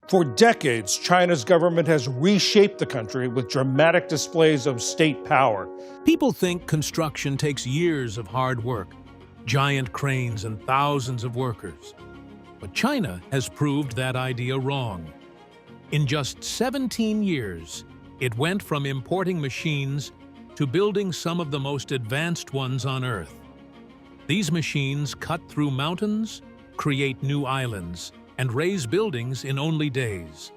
For decades, China's government has reshaped the country with dramatic displays of state power. People think construction takes years of hard work, giant cranes and thousands of workers. But China has proved that idea wrong. In just 17 years, it went from importing machines to building some of the most advanced ones on Earth. These machines cut through mountains, create new islands, and raise buildings in only days.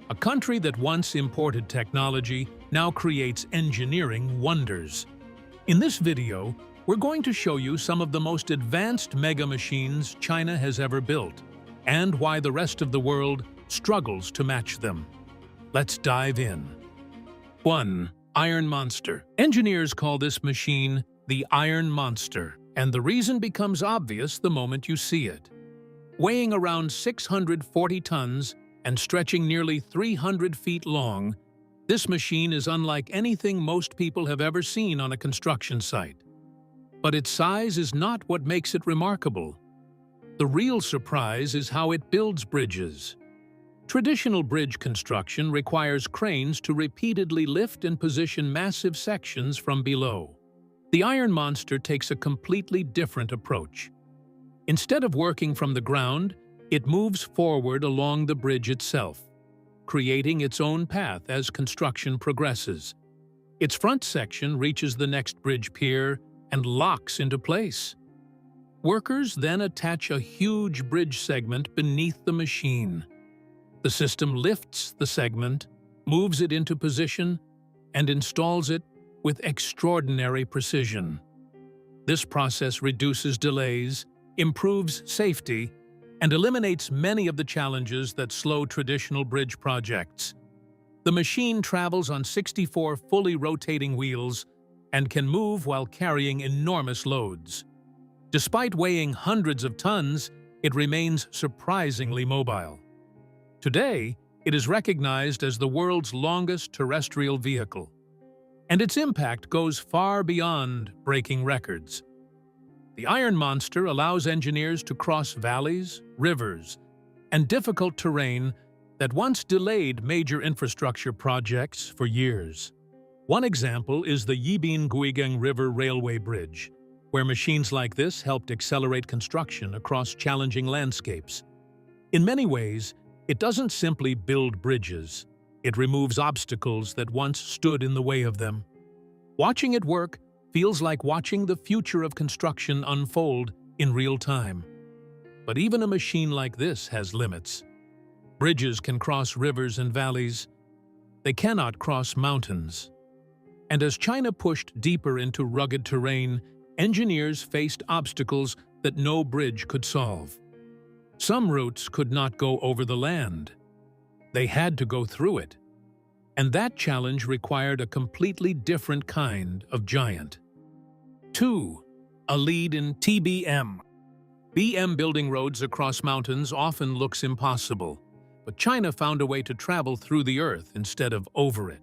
A country that once imported technology now creates engineering wonders. In this video, we're going to show you some of the most advanced mega machines China has ever built, and why the rest of the world struggles to match them. Let's dive in. 1. Iron Monster. Engineers call this machine the Iron Monster, and the reason becomes obvious the moment you see it. Weighing around 640 tons and stretching nearly 300 feet long, this machine is unlike anything most people have ever seen on a construction site. But its size is not what makes it remarkable. The real surprise is how it builds bridges. Traditional bridge construction requires cranes to repeatedly lift and position massive sections from below. The Iron Monster takes a completely different approach. Instead of working from the ground, it moves forward along the bridge itself, creating its own path as construction progresses. Its front section reaches the next bridge pier and locks into place. Workers then attach a huge bridge segment beneath the machine. The system lifts the segment, moves it into position, and installs it with extraordinary precision. This process reduces delays, improves safety, and eliminates many of the challenges that slow traditional bridge projects. The machine travels on 64 fully rotating wheels and can move while carrying enormous loads. Despite weighing hundreds of tons, it remains surprisingly mobile. Today, it is recognized as the world's longest terrestrial vehicle, and its impact goes far beyond breaking records. The Iron Monster allows engineers to cross valleys, rivers, and difficult terrain that once delayed major infrastructure projects for years. One example is the Yibin-Guigang River Railway Bridge, where machines like this helped accelerate construction across challenging landscapes. In many ways, it doesn't simply build bridges, it removes obstacles that once stood in the way of them. Watching it work feels like watching the future of construction unfold in real time. But even a machine like this has limits. Bridges can cross rivers and valleys. They cannot cross mountains. And as China pushed deeper into rugged terrain, engineers faced obstacles that no bridge could solve. Some routes could not go over the land. They had to go through it. And that challenge required a completely different kind of giant. 2. A lead in TBM. Building roads across mountains often looks impossible, but China found a way to travel through the earth instead of over it.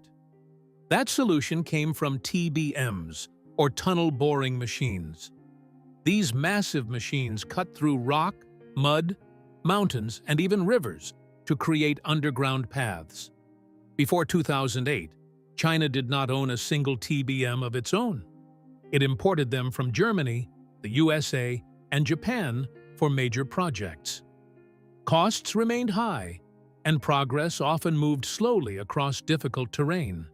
That solution came from TBMs, or tunnel boring machines. These massive machines cut through rock, mud, mountains, and even rivers to create underground paths. Before 2008, China did not own a single TBM of its own. It imported them from Germany, the USA, and Japan for major projects. Costs remained high, and progress often moved slowly across difficult terrain.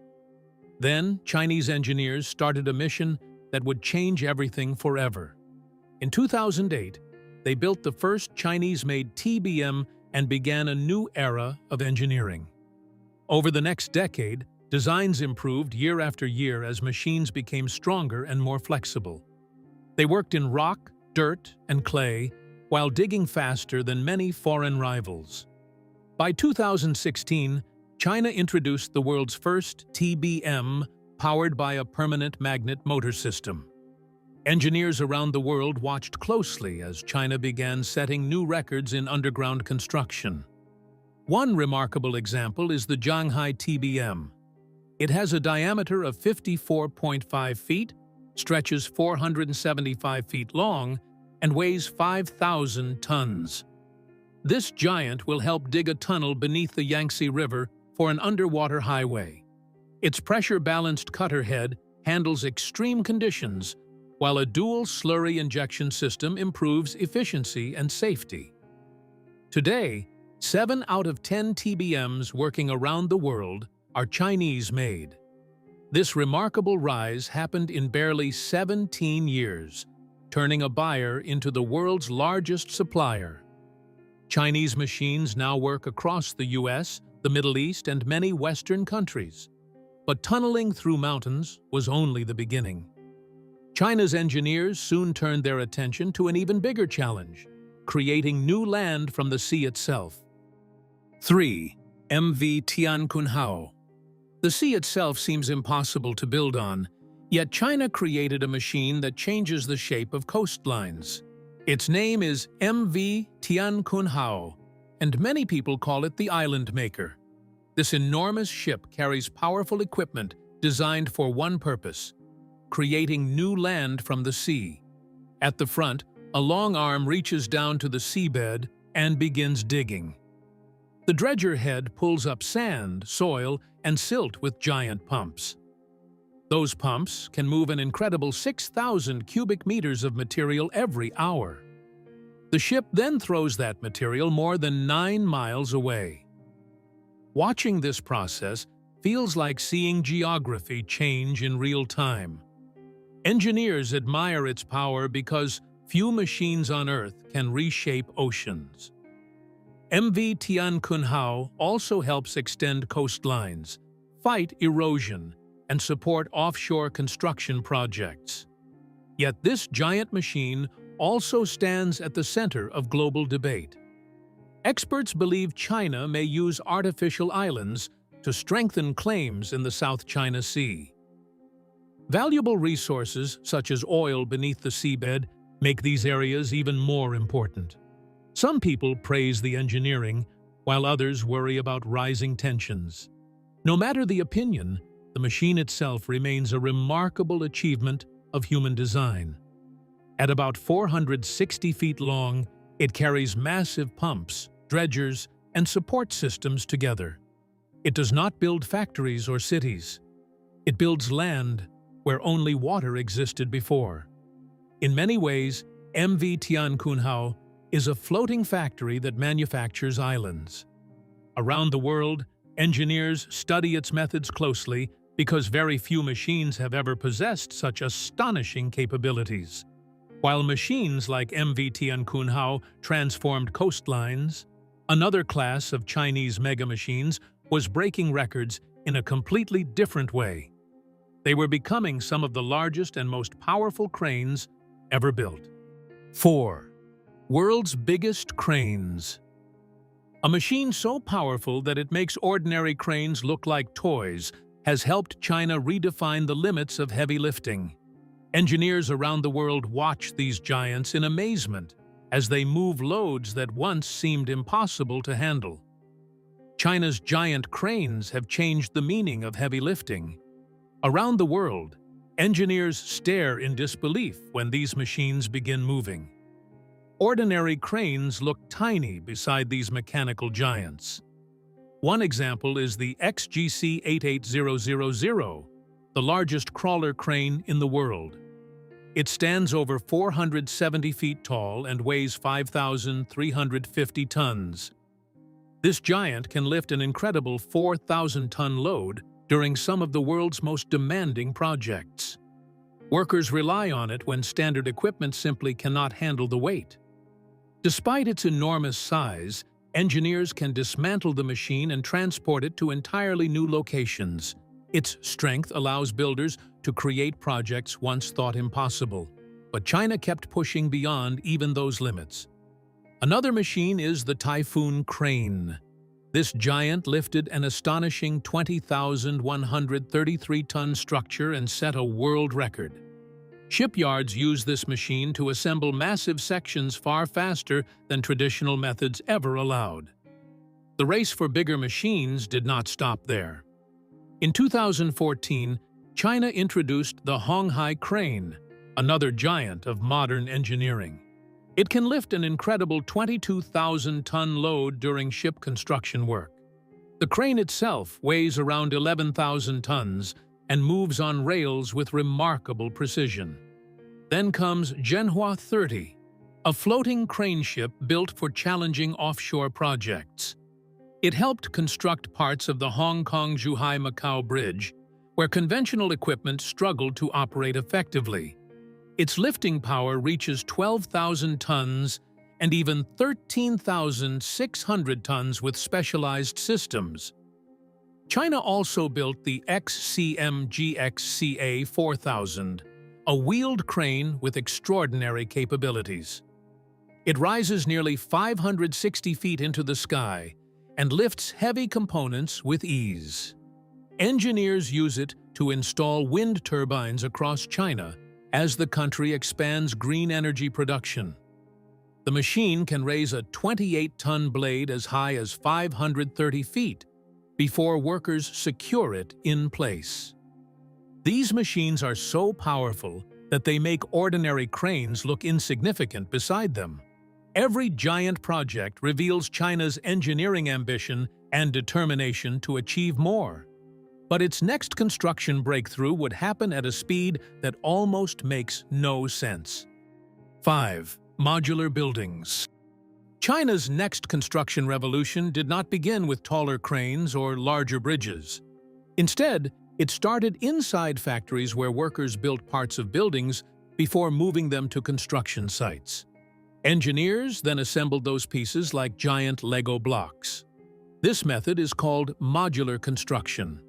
Then, Chinese engineers started a mission that would change everything forever. In 2008, they built the first Chinese-made TBM and began a new era of engineering. Over the next decade, designs improved year after year as machines became stronger and more flexible. They worked in rock, dirt, and clay, while digging faster than many foreign rivals. By 2016, China introduced the world's first TBM powered by a permanent magnet motor system. Engineers around the world watched closely as China began setting new records in underground construction. One remarkable example is the Zhanghai TBM. It has a diameter of 54.5 feet, stretches 475 feet long, and weighs 5,000 tons. This giant will help dig a tunnel beneath the Yangtze River for an underwater highway. Its pressure-balanced cutter head handles extreme conditions, while a dual slurry injection system improves efficiency and safety. Today, 7 out of 10 TBMs working around the world are Chinese-made. This remarkable rise happened in barely 17 years, turning a buyer into the world's largest supplier. Chinese machines now work across the US, the Middle East, and many Western countries. But tunneling through mountains was only the beginning. China's engineers soon turned their attention to an even bigger challenge, creating new land from the sea itself. 3. MV Tianqunhao. The sea itself seems impossible to build on, yet China created a machine that changes the shape of coastlines. Its name is MV Tianqunhao, and many people call it the Island Maker. This enormous ship carries powerful equipment designed for one purpose: creating new land from the sea. At the front, a long arm reaches down to the seabed and begins digging. The dredger head pulls up sand, soil, and silt with giant pumps. Those pumps can move an incredible 6,000 cubic meters of material every hour. The ship then throws that material more than 9 miles away. Watching this process feels like seeing geography change in real time. Engineers admire its power because few machines on Earth can reshape oceans. MV Tianqunhao also helps extend coastlines, fight erosion, and support offshore construction projects. Yet this giant machine also stands at the center of global debate. Experts believe China may use artificial islands to strengthen claims in the South China Sea. Valuable resources, such as oil beneath the seabed, make these areas even more important. Some people praise the engineering, while others worry about rising tensions. No matter the opinion, the machine itself remains a remarkable achievement of human design. At about 460 feet long, it carries massive pumps, dredgers, and support systems together. It does not build factories or cities. It builds land where only water existed before. In many ways, MV Tianqunhao is a floating factory that manufactures islands. Around the world, engineers study its methods closely because very few machines have ever possessed such astonishing capabilities. While machines like MV Tianqunhao transformed coastlines, another class of Chinese mega-machines was breaking records in a completely different way. They were becoming some of the largest and most powerful cranes ever built. 4. World's biggest cranes. A machine so powerful that it makes ordinary cranes look like toys has helped China redefine the limits of heavy lifting. Engineers around the world watch these giants in amazement as they move loads that once seemed impossible to handle. China's giant cranes have changed the meaning of heavy lifting. Around the world, engineers stare in disbelief when these machines begin moving. Ordinary cranes look tiny beside these mechanical giants. One example is the XGC 88000, the largest crawler crane in the world. It stands over 470 feet tall and weighs 5,350 tons. This giant can lift an incredible 4,000-ton load during some of the world's most demanding projects. Workers rely on it when standard equipment simply cannot handle the weight. Despite its enormous size, engineers can dismantle the machine and transport it to entirely new locations. Its strength allows builders to create projects once thought impossible, but China kept pushing beyond even those limits. Another machine is the Typhoon Crane. This giant lifted an astonishing 20,133-ton structure and set a world record. Shipyards use this machine to assemble massive sections far faster than traditional methods ever allowed. The race for bigger machines did not stop there. In 2014, China introduced the Honghai Crane, another giant of modern engineering. It can lift an incredible 22,000-ton load during ship construction work. The crane itself weighs around 11,000 tons and moves on rails with remarkable precision. Then comes Zhenhua 30, a floating crane ship built for challenging offshore projects. It helped construct parts of the Hong Kong-Zhuhai-Macau Bridge, where conventional equipment struggled to operate effectively. Its lifting power reaches 12,000 tons and even 13,600 tons with specialized systems. China also built the XCM-GXCA 4000, a wheeled crane with extraordinary capabilities. It rises nearly 560 feet into the sky and lifts heavy components with ease. Engineers use it to install wind turbines across China as the country expands green energy production. The machine can raise a 28-ton blade as high as 530 feet before workers secure it in place. These machines are so powerful that they make ordinary cranes look insignificant beside them. Every giant project reveals China's engineering ambition and determination to achieve more. But its next construction breakthrough would happen at a speed that almost makes no sense. 5. Modular buildings. China's next construction revolution did not begin with taller cranes or larger bridges. Instead, it started inside factories where workers built parts of buildings before moving them to construction sites. Engineers then assembled those pieces like giant Lego blocks. This method is called modular construction,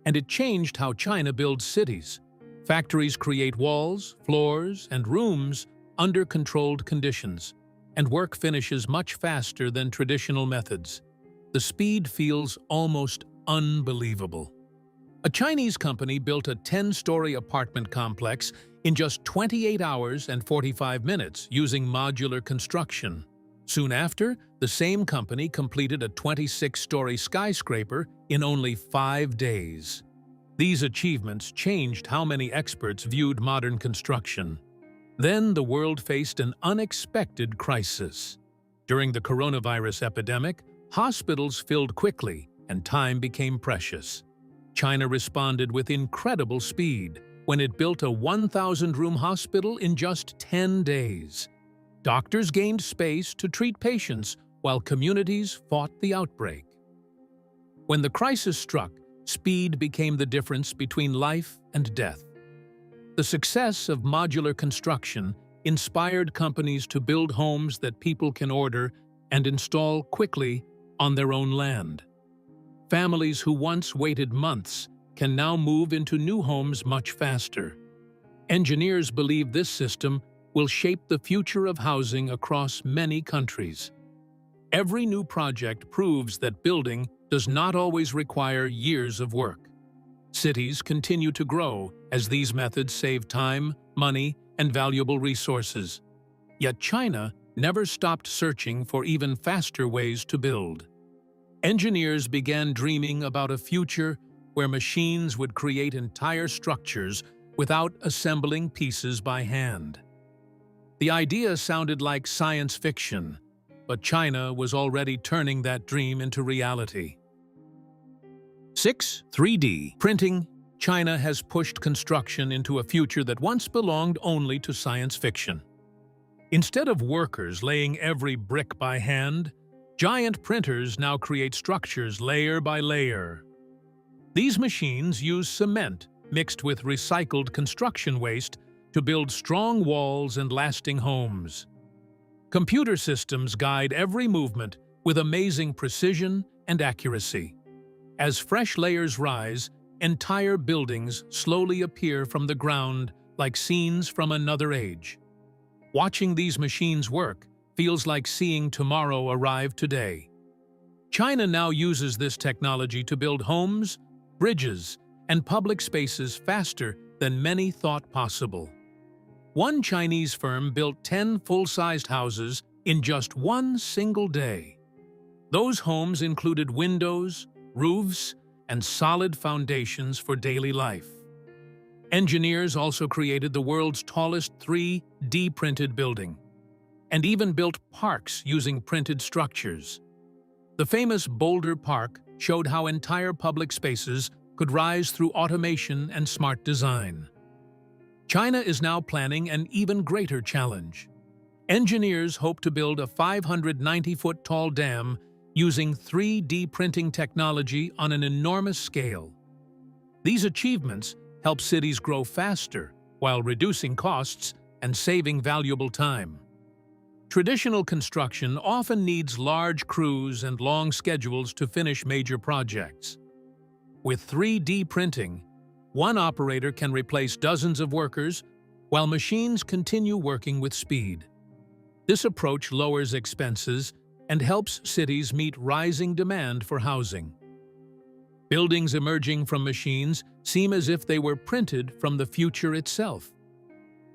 and it changed how China builds cities. Factories create walls, floors, and rooms under controlled conditions, and work finishes much faster than traditional methods. The speed feels almost unbelievable. A Chinese company built a 10-story apartment complex in just 28 hours and 45 minutes using modular construction. Soon after, the same company completed a 26-story skyscraper in only 5 days. These achievements changed how many experts viewed modern construction. Then the world faced an unexpected crisis. During the coronavirus epidemic, hospitals filled quickly and time became precious. China responded with incredible speed when it built a 1,000-room hospital in just 10 days. Doctors gained space to treat patients while communities fought the outbreak. When the crisis struck, speed became the difference between life and death. The success of modular construction inspired companies to build homes that people can order and install quickly on their own land. Families who once waited months can now move into new homes much faster. Engineers believe this system will shape the future of housing across many countries. Every new project proves that building does not always require years of work. Cities continue to grow as these methods save time, money, and valuable resources. Yet China never stopped searching for even faster ways to build. Engineers began dreaming about a future where machines would create entire structures without assembling pieces by hand. The idea sounded like science fiction, but China was already turning that dream into reality. 6. 3D printing. China has pushed construction into a future that once belonged only to science fiction. Instead of workers laying every brick by hand, giant printers now create structures layer by layer. These machines use cement mixed with recycled construction waste to build strong walls and lasting homes. Computer systems guide every movement with amazing precision and accuracy. As fresh layers rise, entire buildings slowly appear from the ground like scenes from another age. Watching these machines work feels like seeing tomorrow arrive today. China now uses this technology to build homes, bridges, and public spaces faster than many thought possible. One Chinese firm built 10 full-sized houses in just one single day. Those homes included windows, roofs, and solid foundations for daily life. Engineers also created the world's tallest 3D printed building. and even built parks using printed structures. The famous Boulder Park showed how entire public spaces could rise through automation and smart design. China is now planning an even greater challenge. Engineers hope to build a 590-foot-tall dam using 3D printing technology on an enormous scale. These achievements help cities grow faster while reducing costs and saving valuable time. Traditional construction often needs large crews and long schedules to finish major projects. With 3D printing, one operator can replace dozens of workers while machines continue working with speed. This approach lowers expenses and helps cities meet rising demand for housing. Buildings emerging from machines seem as if they were printed from the future itself.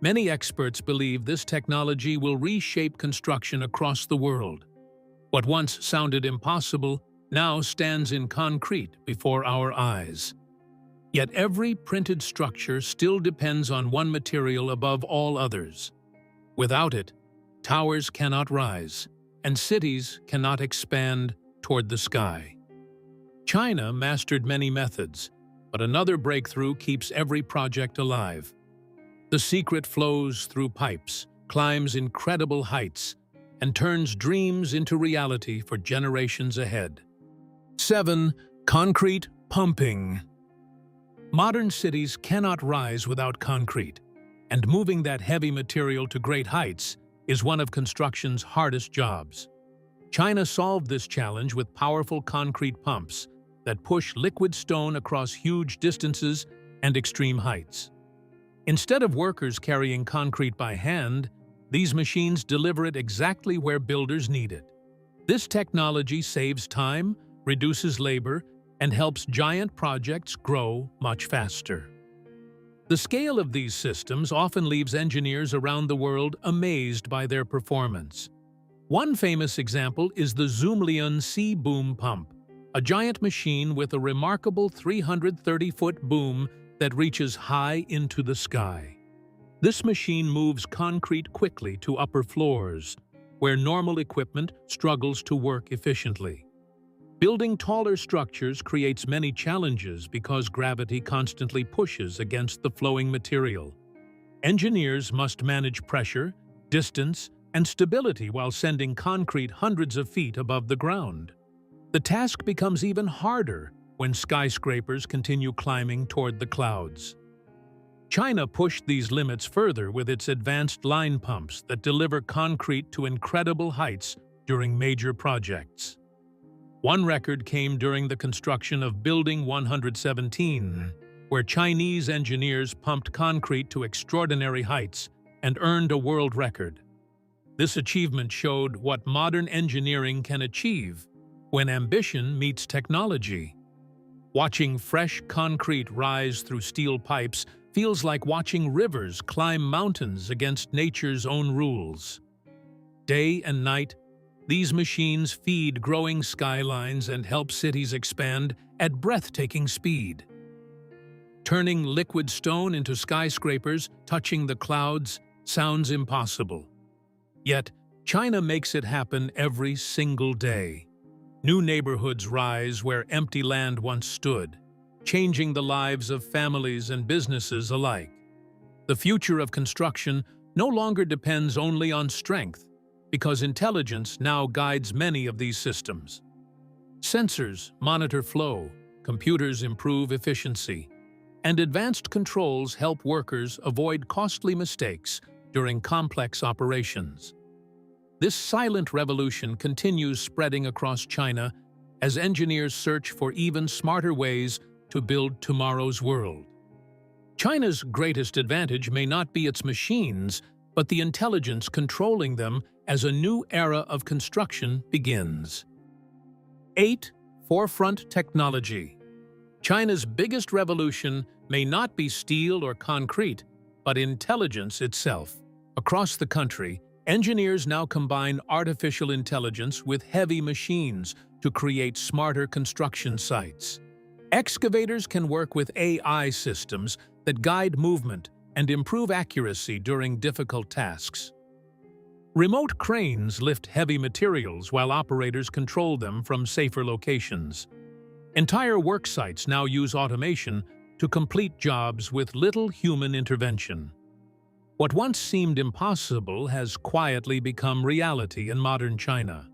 Many experts believe this technology will reshape construction across the world. What once sounded impossible now stands in concrete before our eyes. Yet every printed structure still depends on one material above all others. Without it, towers cannot rise, and cities cannot expand toward the sky. China mastered many methods, but another breakthrough keeps every project alive. The secret flows through pipes, climbs incredible heights, and turns dreams into reality for generations ahead. 7. Concrete pumping. Modern cities cannot rise without concrete, and moving that heavy material to great heights is one of construction's hardest jobs. China solved this challenge with powerful concrete pumps that push liquid stone across huge distances and extreme heights. Instead of workers carrying concrete by hand, these machines deliver it exactly where builders need it. This technology saves time, reduces labor, and helps giant projects grow much faster. The scale of these systems often leaves engineers around the world amazed by their performance. One famous example is the Zoomlion Sea Boom Pump, a giant machine with a remarkable 330-foot boom that reaches high into the sky. This machine moves concrete quickly to upper floors, where normal equipment struggles to work efficiently. Building taller structures creates many challenges because gravity constantly pushes against the flowing material. Engineers must manage pressure, distance, and stability while sending concrete hundreds of feet above the ground. The task becomes even harder when skyscrapers continue climbing toward the clouds. China pushed these limits further with its advanced line pumps that deliver concrete to incredible heights during major projects. One record came during the construction of Building 117, where Chinese engineers pumped concrete to extraordinary heights and earned a world record. This achievement showed what modern engineering can achieve when ambition meets technology. Watching fresh concrete rise through steel pipes feels like watching rivers climb mountains against nature's own rules. Day and night, these machines feed growing skylines and help cities expand at breathtaking speed. Turning liquid stone into skyscrapers touching the clouds sounds impossible. Yet, China makes it happen every single day. New neighborhoods rise where empty land once stood, changing the lives of families and businesses alike. The future of construction no longer depends only on strength, because intelligence now guides many of these systems. Sensors monitor flow, computers improve efficiency, and advanced controls help workers avoid costly mistakes during complex operations. This silent revolution continues spreading across China as engineers search for even smarter ways to build tomorrow's world. China's greatest advantage may not be its machines, but the intelligence controlling them as a new era of construction begins. 8. Forefront technology. China's biggest revolution may not be steel or concrete, but intelligence itself. Across the country, engineers now combine artificial intelligence with heavy machines to create smarter construction sites. Excavators can work with AI systems that guide movement and improve accuracy during difficult tasks. Remote cranes lift heavy materials while operators control them from safer locations. Entire work sites now use automation to complete jobs with little human intervention. What once seemed impossible has quietly become reality in modern China.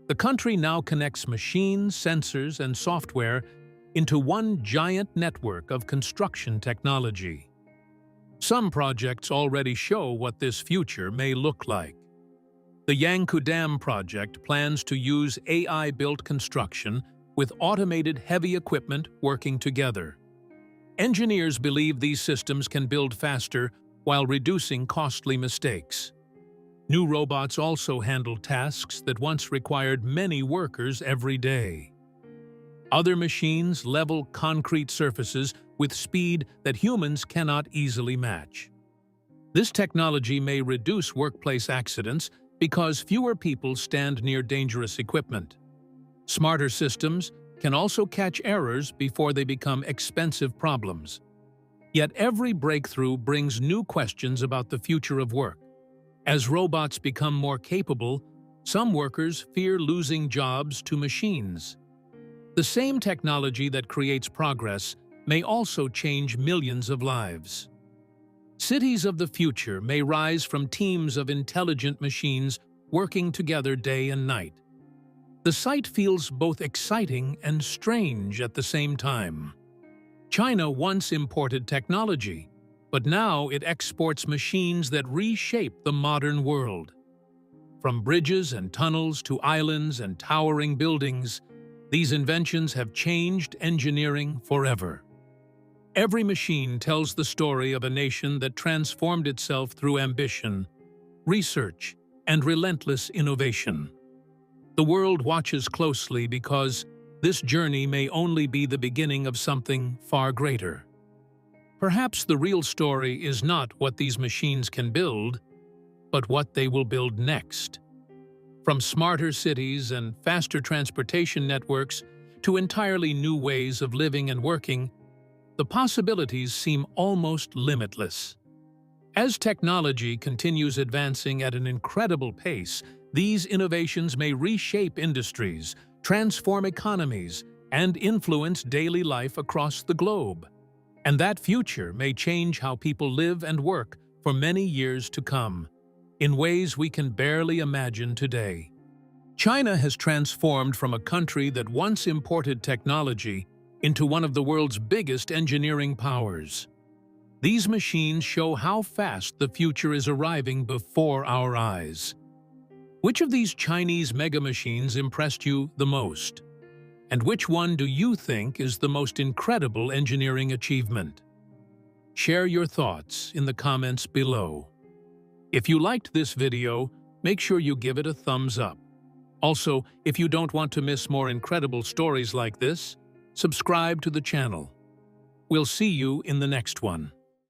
The country now connects machines, sensors, and software into one giant network of construction technology. Some projects already show what this future may look like. The Yangkou Dam project plans to use AI-built construction with automated heavy equipment working together. Engineers believe these systems can build faster while reducing costly mistakes. New robots also handle tasks that once required many workers every day. Other machines level concrete surfaces with speed that humans cannot easily match. This technology may reduce workplace accidents because fewer people stand near dangerous equipment. Smarter systems can also catch errors before they become expensive problems. Yet every breakthrough brings new questions about the future of work. As robots become more capable, some workers fear losing jobs to machines. The same technology that creates progress may also change millions of lives. Cities of the future may rise from teams of intelligent machines working together day and night. The sight feels both exciting and strange at the same time. China once imported technology, but now it exports machines that reshape the modern world. From bridges and tunnels to islands and towering buildings, these inventions have changed engineering forever. Every machine tells the story of a nation that transformed itself through ambition, research, and relentless innovation. The world watches closely because this journey may only be the beginning of something far greater. Perhaps the real story is not what these machines can build, but what they will build next. From smarter cities and faster transportation networks to entirely new ways of living and working, the possibilities seem almost limitless. As technology continues advancing at an incredible pace, these innovations may reshape industries, transform economies, and influence daily life across the globe. And that future may change how people live and work for many years to come, in ways we can barely imagine today. China has transformed from a country that once imported technology into one of the world's biggest engineering powers. These machines show how fast the future is arriving before our eyes. Which of these Chinese mega machines impressed you the most? And which one do you think is the most incredible engineering achievement? Share your thoughts in the comments below. If you liked this video, make sure you give it a thumbs up. Also, if you don't want to miss more incredible stories like this, subscribe to the channel. We'll see you in the next one.